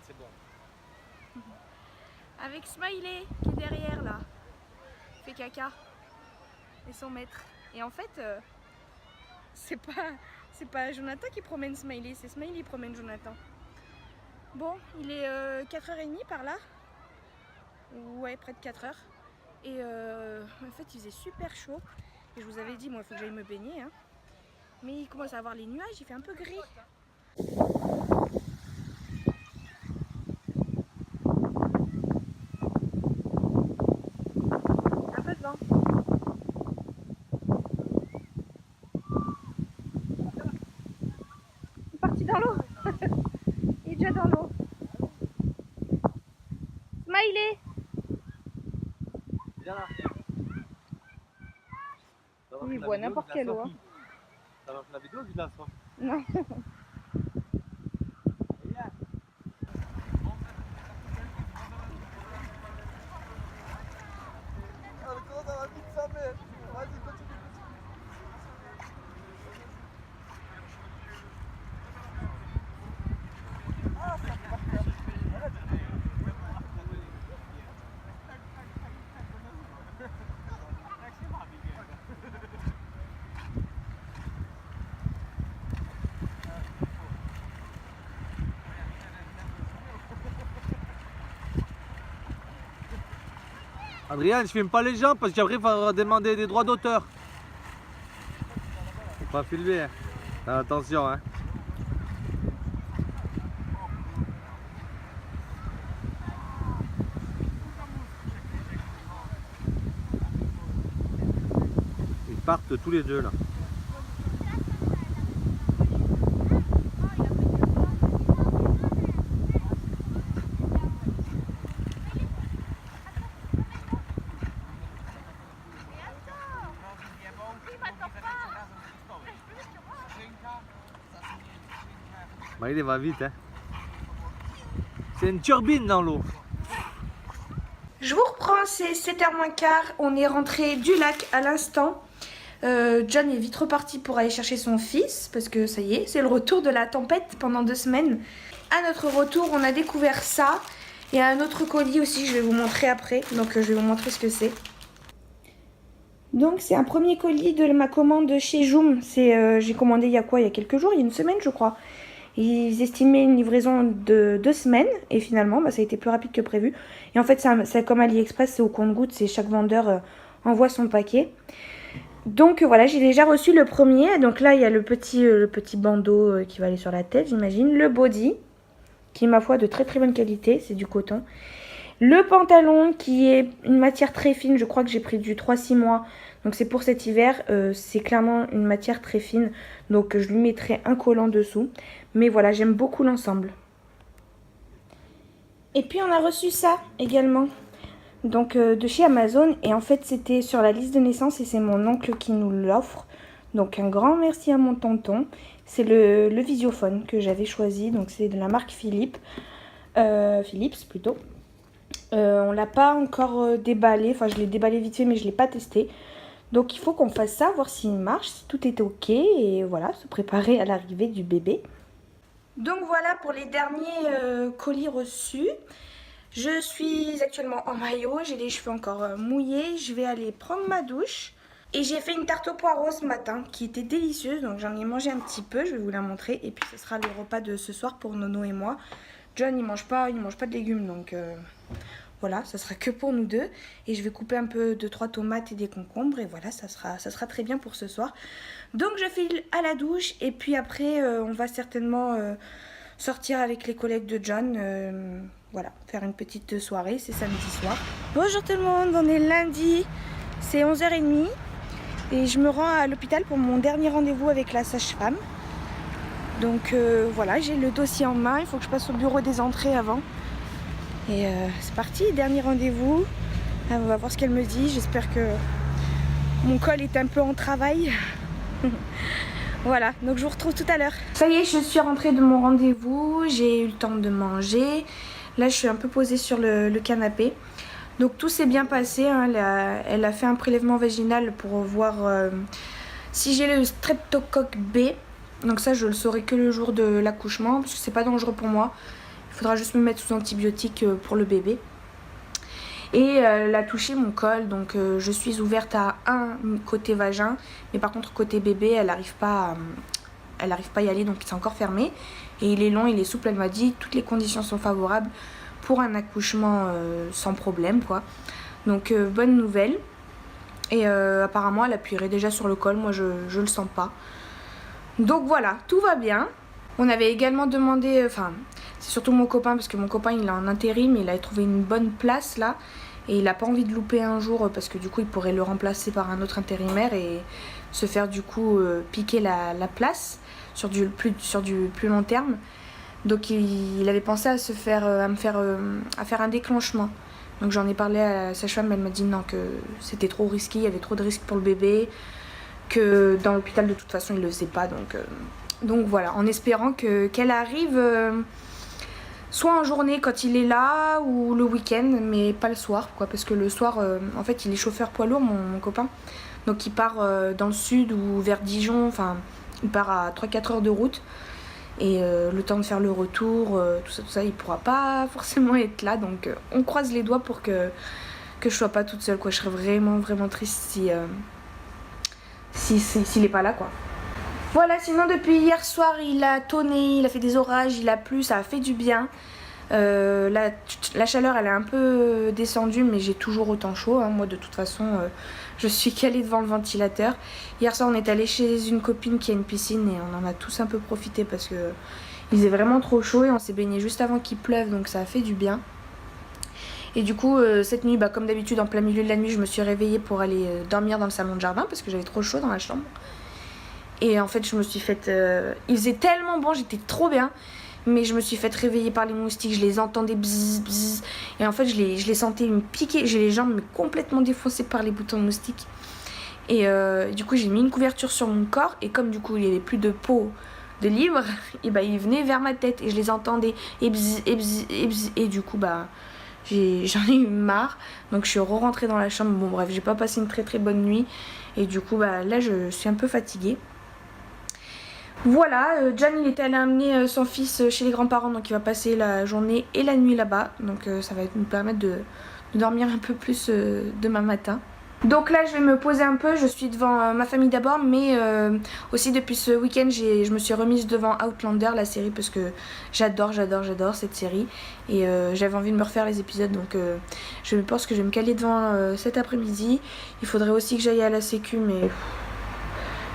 c'est bon. Avec Smiley qui est derrière là. Il fait caca. Et son maître. Et en fait, c'est pas Jonathan qui promène Smiley, c'est Smiley qui promène Jonathan. Bon, il est 4h30 par là. Ouais, près de 4h. Et en fait, il faisait super chaud. Et je vous avais dit, moi, il faut que j'aille me baigner. Hein. Mais il commence à avoir les nuages, il fait un peu gris. Un peu de vent. Il est parti dans l'eau. Il est déjà dans l'eau. Smiley. Viens là. Il boit n'importe quelle eau. Hein. Ça marche la vidéo, il a soif. Non. Adrien, je filme pas les gens parce qu'après il faudra demander des droits d'auteur. Faut pas filmer, hein. Attention, hein. Ils partent tous les deux là. Bah, il va vite, hein. C'est une turbine dans l'eau. Je vous reprends, c'est 7h moins quart. On est rentré du lac à l'instant. John est vite reparti pour aller chercher son fils parce que ça y est, c'est le retour de la tempête pendant 2 semaines. À notre retour, on a découvert ça et un autre colis aussi, je vais vous montrer après. Donc je vais vous montrer ce que c'est. Donc c'est un premier colis de ma commande chez Joom. J'ai commandé il y a quoi? Il y a quelques jours, il y a une semaine je crois. Ils estimaient une livraison de 2 semaines et finalement bah, ça a été plus rapide que prévu. Et en fait c'est comme AliExpress, c'est au compte-gouttes, c'est chaque vendeur envoie son paquet. Donc voilà, j'ai déjà reçu le premier. Donc là il y a le petit bandeau qui va aller sur la tête j'imagine. Le body qui est ma foi de très très bonne qualité, c'est du coton. Le pantalon qui est une matière très fine, je crois que j'ai pris du 3-6 mois. Donc c'est pour cet hiver, c'est clairement une matière très fine. Donc je lui mettrai un collant dessous. Mais voilà, j'aime beaucoup l'ensemble. Et puis on a reçu ça également. Donc de chez Amazon. Et en fait c'était sur la liste de naissance et c'est mon oncle qui nous l'offre. Donc un grand merci à mon tonton. C'est le visiophone que j'avais choisi. Donc c'est de la marque Philips plutôt. On l'a pas encore déballé, enfin je l'ai déballé vite fait mais je l'ai pas testé. Donc il faut qu'on fasse ça, voir s'il marche, si tout est ok et voilà, se préparer à l'arrivée du bébé. Donc voilà pour les derniers colis reçus. Je suis actuellement en maillot, j'ai les cheveux encore mouillés, je vais aller prendre ma douche. Et j'ai fait une tarte aux poireaux ce matin qui était délicieuse, donc j'en ai mangé un petit peu, je vais vous la montrer. Et puis ce sera le repas de ce soir pour Nono et moi. John il mange pas de légumes donc voilà, ça sera que pour nous deux. Et je vais couper un peu de 3 tomates et des concombres et voilà, ça sera très bien pour ce soir. Donc je file à la douche et puis après on va certainement sortir avec les collègues de John. Voilà, faire une petite soirée, c'est samedi soir. Bonjour tout le monde, on est lundi, c'est 11h30 et je me rends à l'hôpital pour mon dernier rendez-vous avec la sage-femme. Donc voilà, j'ai le dossier en main, il faut que je passe au bureau des entrées avant. Et c'est parti, dernier rendez-vous. On va voir ce qu'elle me dit, j'espère que mon col est un peu en travail. Voilà, donc je vous retrouve tout à l'heure. Ça y est, je suis rentrée de mon rendez-vous, j'ai eu le temps de manger. Là, je suis un peu posée sur le canapé. Donc tout s'est bien passé, hein. Elle a fait un prélèvement vaginal pour voir si j'ai le streptocoque B. Donc ça je le saurai que le jour de l'accouchement parce que c'est pas dangereux pour moi. Il Il faudra juste me mettre sous antibiotiques pour le bébé. Et elle a touché mon col, donc je suis ouverte à un côté vagin, mais par contre côté bébé elle n'arrive pas à y aller, donc c'est encore fermé. Et il est long, il est souple, elle m'a dit toutes les conditions sont favorables pour un accouchement sans problème quoi. Donc bonne nouvelle. Et apparemment elle appuierait déjà sur le col, moi je le sens pas. Donc voilà, tout va bien. On avait également demandé, enfin c'est surtout mon copain, parce que mon copain il est en intérim, il a trouvé une bonne place là. Et il n'a pas envie de louper un jour parce que du coup il pourrait le remplacer par un autre intérimaire et se faire du coup piquer la place sur du plus long terme. Donc il avait pensé à faire un déclenchement. Donc j'en ai parlé à sa sage-femme, elle m'a dit non, que c'était trop risqué, il y avait trop de risques pour le bébé, que dans l'hôpital de toute façon il le faisait pas. Donc voilà, en espérant qu'elle arrive soit en journée quand il est là ou le week-end, mais pas le soir quoi, parce que le soir en fait il est chauffeur poids lourd mon copain, donc il part dans le sud ou vers Dijon, enfin il part à 3-4 heures de route et le temps de faire le retour, tout ça il pourra pas forcément être là, donc on croise les doigts pour que je sois pas toute seule quoi. Je serais vraiment triste s'il est pas là quoi. Voilà, sinon depuis hier soir il a tonné, il a fait des orages, il a plu, ça a fait du bien. La chaleur elle est un peu descendue, mais j'ai toujours autant chaud hein. Moi de toute façon je suis calée devant le ventilateur. Hier soir on est allé chez une copine qui a une piscine et on en a tous un peu profité parce que il faisait vraiment trop chaud et on s'est baigné juste avant qu'il pleuve, donc ça a fait du bien. Et du coup cette nuit, comme d'habitude en plein milieu de la nuit, je me suis réveillée pour aller dormir dans le salon de jardin parce que j'avais trop chaud dans la chambre. Et en fait je me suis faite il faisait tellement bon, j'étais trop bien, mais je me suis faite réveiller par les moustiques. Je les entendais bzzz bzzz, et en fait je les sentais me piquer. J'ai les jambes mais complètement défoncées par les boutons de moustiques. Et du coup j'ai mis une couverture sur mon corps, et comme du coup il n'y avait plus de peau de libre, et ils venaient vers ma tête et je les entendais et bzzz et bzzz et bzzz, et du coup j'en ai eu marre, donc je suis rentrée dans la chambre. Bon bref, j'ai pas passé une très bonne nuit, et du coup là je suis un peu fatiguée. Voilà, John il était allé amener son fils chez les grands-parents, donc il va passer la journée et la nuit là-bas, donc ça va nous permettre de dormir un peu plus demain matin. Donc là je vais me poser un peu, je suis devant ma famille d'abord, mais aussi depuis ce week-end je me suis remise devant Outlander, la série, parce que j'adore cette série, et j'avais envie de me refaire les épisodes, donc je pense que je vais me caler devant cet après-midi. Il faudrait aussi que j'aille à la sécu, mais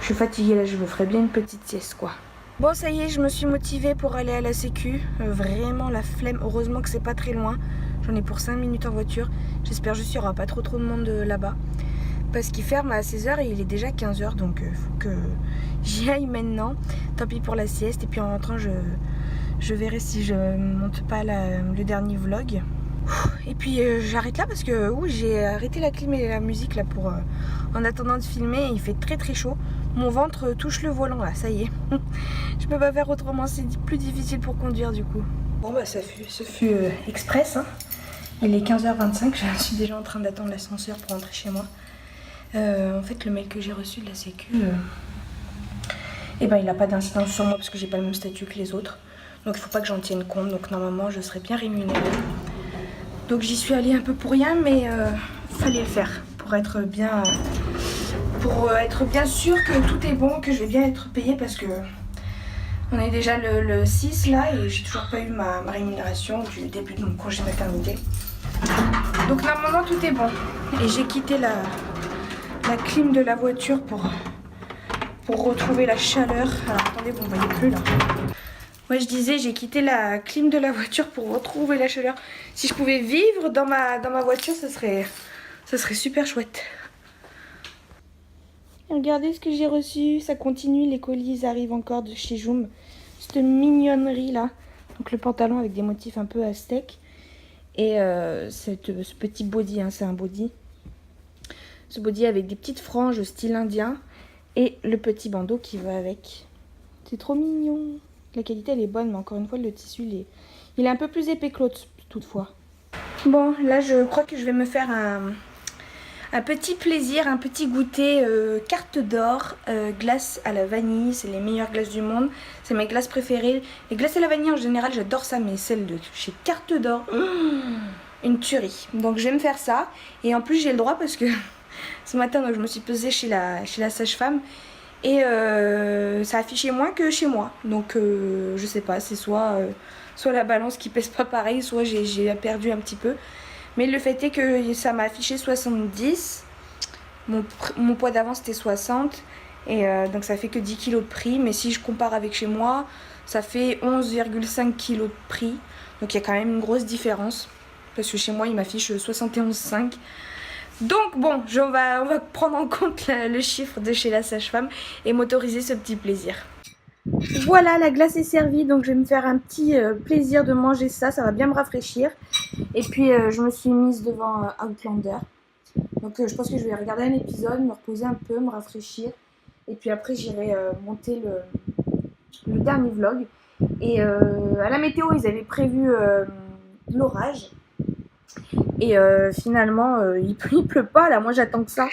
je suis fatiguée là, je me ferais bien une petite sieste quoi. Bon ça y est, je me suis motivée pour aller à la sécu, vraiment la flemme, heureusement que c'est pas très loin, j'en ai pour 5 minutes en voiture, j'espère juste qu'il n'y aura pas trop de monde là-bas, parce qu'il ferme à 16h et il est déjà 15h, donc faut que j'y aille maintenant. Tant pis pour la sieste, et puis en rentrant je verrai si je monte pas le dernier vlog. Et puis j'arrête là parce que j'ai arrêté la clim et la musique là pour en attendant de filmer. Il fait très chaud, mon ventre touche le volant là, ça y est. Je peux pas faire autrement, c'est plus difficile pour conduire du coup. Bon ce fut express hein. Il est 15h25, je suis déjà en train d'attendre l'ascenseur pour rentrer chez moi. En fait le mail que j'ai reçu de la sécu, il n'a pas d'incidence sur moi parce que j'ai pas le même statut que les autres, donc il faut pas que j'en tienne compte, donc normalement je serai bien rémunérée. Donc j'y suis allée un peu pour rien, mais fallait le faire pour être bien sûr que tout est bon, que je vais bien être payée, parce que on est déjà le 6 là et j'ai toujours pas eu ma rémunération du début de mon congé maternité. Donc normalement tout est bon. Et j'ai quitté la clim de la voiture pour retrouver la chaleur. Alors attendez, vous ne voyez plus là. Ouais, je disais, j'ai quitté la clim de la voiture pour retrouver la chaleur. Si je pouvais vivre dans ma voiture, ça serait super chouette. Regardez ce que j'ai reçu, ça continue, les colis arrivent encore de chez Joom. Cette mignonnerie là. Donc le pantalon avec des motifs un peu aztèques. Et ce petit body, hein, c'est un body. Ce body avec des petites franges style indien. Et le petit bandeau qui va avec. C'est trop mignon. La qualité elle est bonne, mais encore une fois le tissu il est un peu plus épais que l'autre toutefois. Bon là je crois que je vais me faire Un petit plaisir, un petit goûter carte d'or, glace à la vanille, c'est les meilleures glaces du monde, c'est mes glaces préférées. Les glaces à la vanille en général j'adore ça, mais celle de chez Carte d'or, une tuerie. Donc je vais me faire ça, et en plus j'ai le droit parce que ce matin donc, je me suis pesée chez la sage-femme, et ça affichait moins que chez moi, donc je sais pas, c'est soit la balance qui pèse pas pareil, soit j'ai perdu un petit peu. Mais le fait est que ça m'a affiché 70. Mon poids d'avant c'était 60. Et donc ça fait que 10 kilos de prix. Mais si je compare avec chez moi, ça fait 11,5 kilos de prix. Donc il y a quand même une grosse différence. Parce que chez moi il m'affiche 71,5. Donc bon, on va prendre en compte le chiffre de chez la sage-femme et m'autoriser ce petit plaisir. Voilà, la glace est servie, donc je vais me faire un petit plaisir de manger ça, ça va bien me rafraîchir. Et puis je me suis mise devant Outlander. Donc je pense que je vais regarder un épisode, me reposer un peu, me rafraîchir. Et puis après j'irai monter le dernier vlog. Et à la météo, ils avaient prévu de l'orage. Et finalement, il pleut pas là, moi j'attends que ça,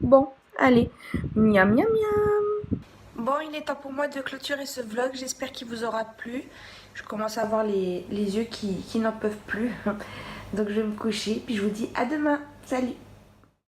Bon, allez, miam miam miam. Bon, il est temps pour moi de clôturer ce vlog, j'espère qu'il vous aura plu. Je commence à avoir les yeux qui n'en peuvent plus. Donc je vais me coucher, puis je vous dis à demain. Salut!